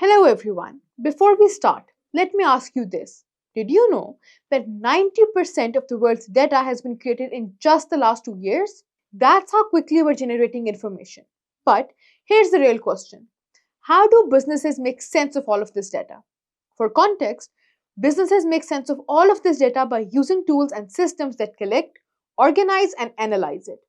Hello everyone. Before we start, let me ask you this. Did you know that 90% of the world's data has been created in just the last 2 years? That's how quickly we're generating information. But here's the real question. How do businesses make sense of all of this data? For context, businesses make sense of all of this data by using tools and systems that collect, organize, and analyze it.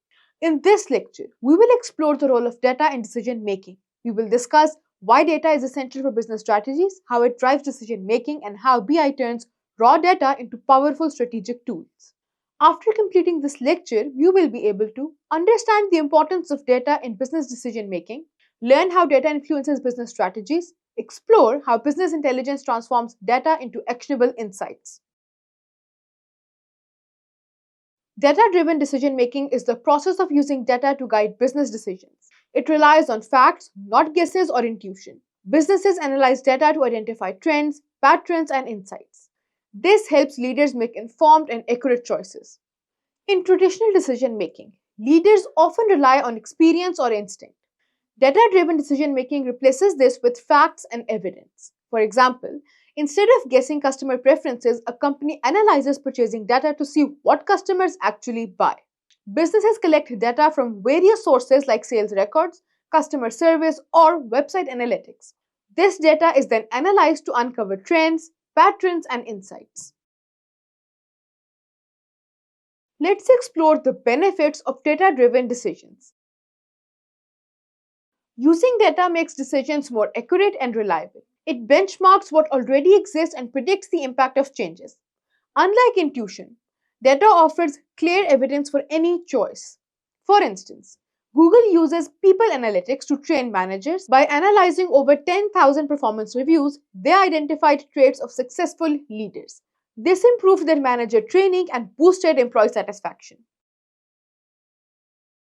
In this lecture, we will explore the role of data in decision making. We will discuss why data is essential for business strategies, how it drives decision making, and how BI turns raw data into powerful strategic tools. After completing this lecture, you will be able to understand the importance of data in business decision making, learn how data influences business strategies, explore how business intelligence transforms data into actionable insights. Data-driven decision-making is the process of using data to guide business decisions. It relies on facts, not guesses or intuition. Businesses analyze data to identify trends, patterns, and insights. This helps leaders make informed and accurate choices. In traditional decision-making, leaders often rely on experience or instinct. Data-driven decision-making replaces this with facts and evidence. For example, instead of guessing customer preferences, a company analyzes purchasing data to see what customers actually buy. Businesses collect data from various sources like sales records, customer service, or website analytics. This data is then analyzed to uncover trends, patterns, and insights. Let's explore the benefits of data-driven decisions. Using data makes decisions more accurate and reliable. It benchmarks what already exists and predicts the impact of changes. Unlike intuition, data offers clear evidence for any choice. For instance, Google uses people analytics to train managers. By analyzing over 10,000 performance reviews, they identified traits of successful leaders. This improved their manager training and boosted employee satisfaction.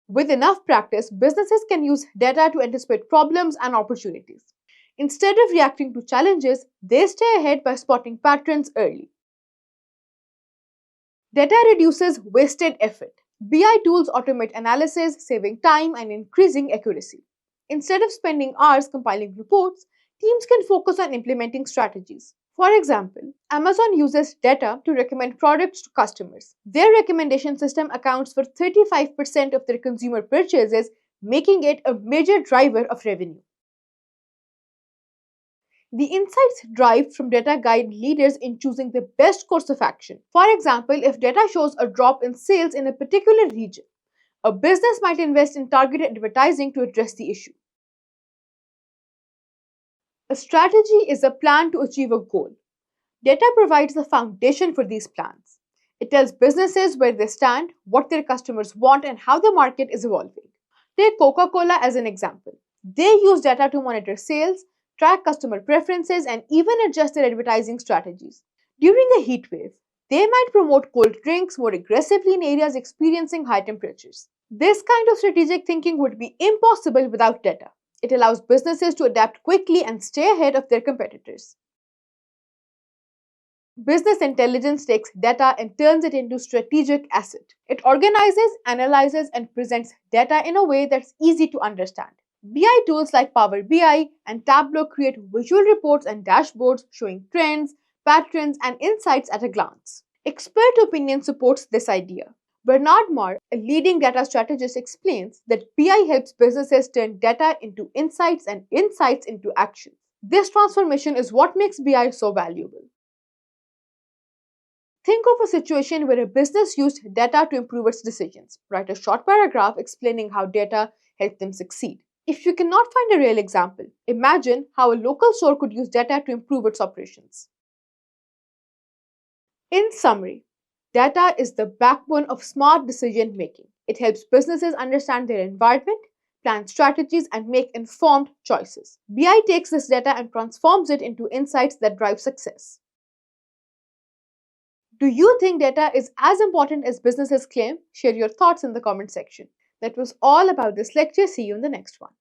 With enough practice, businesses can use data to anticipate problems and opportunities. Instead of reacting to challenges, they stay ahead by spotting patterns early. Data reduces wasted effort. BI tools automate analysis, saving time and increasing accuracy. Instead of spending hours compiling reports, teams can focus on implementing strategies. For example, Amazon uses data to recommend products to customers. Their recommendation system accounts for 35% of their consumer purchases, making it a major driver of revenue. The insights derived from data guide leaders in choosing the best course of action. For example, if data shows a drop in sales in a particular region, a business might invest in targeted advertising to address the issue. A strategy is a plan to achieve a goal. Data provides the foundation for these plans. It tells businesses where they stand, what their customers want, and how the market is evolving. Take Coca-Cola as an example. They use data to monitor sales, track customer preferences, and even adjust their advertising strategies. During a heat wave, they might promote cold drinks more aggressively in areas experiencing high temperatures. This kind of strategic thinking would be impossible without data. It allows businesses to adapt quickly and stay ahead of their competitors. Business intelligence takes data and turns it into strategic asset. It organizes, analyzes, and presents data in a way that's easy to understand. BI tools like Power BI and Tableau create visual reports and dashboards showing trends, patterns, and insights at a glance. Expert opinion supports this idea. Bernard Marr, a leading data strategist, explains that BI helps businesses turn data into insights and insights into action. This transformation is what makes BI so valuable. Think of a situation where a business used data to improve its decisions. Write a short paragraph explaining how data helped them succeed. If you cannot find a real example, imagine how a local store could use data to improve its operations. In summary, data is the backbone of smart decision making. It helps businesses understand their environment, plan strategies, and make informed choices. BI takes this data and transforms it into insights that drive success. Do you think data is as important as businesses claim? Share your thoughts in the comment section. That was all about this lecture. See you in the next one.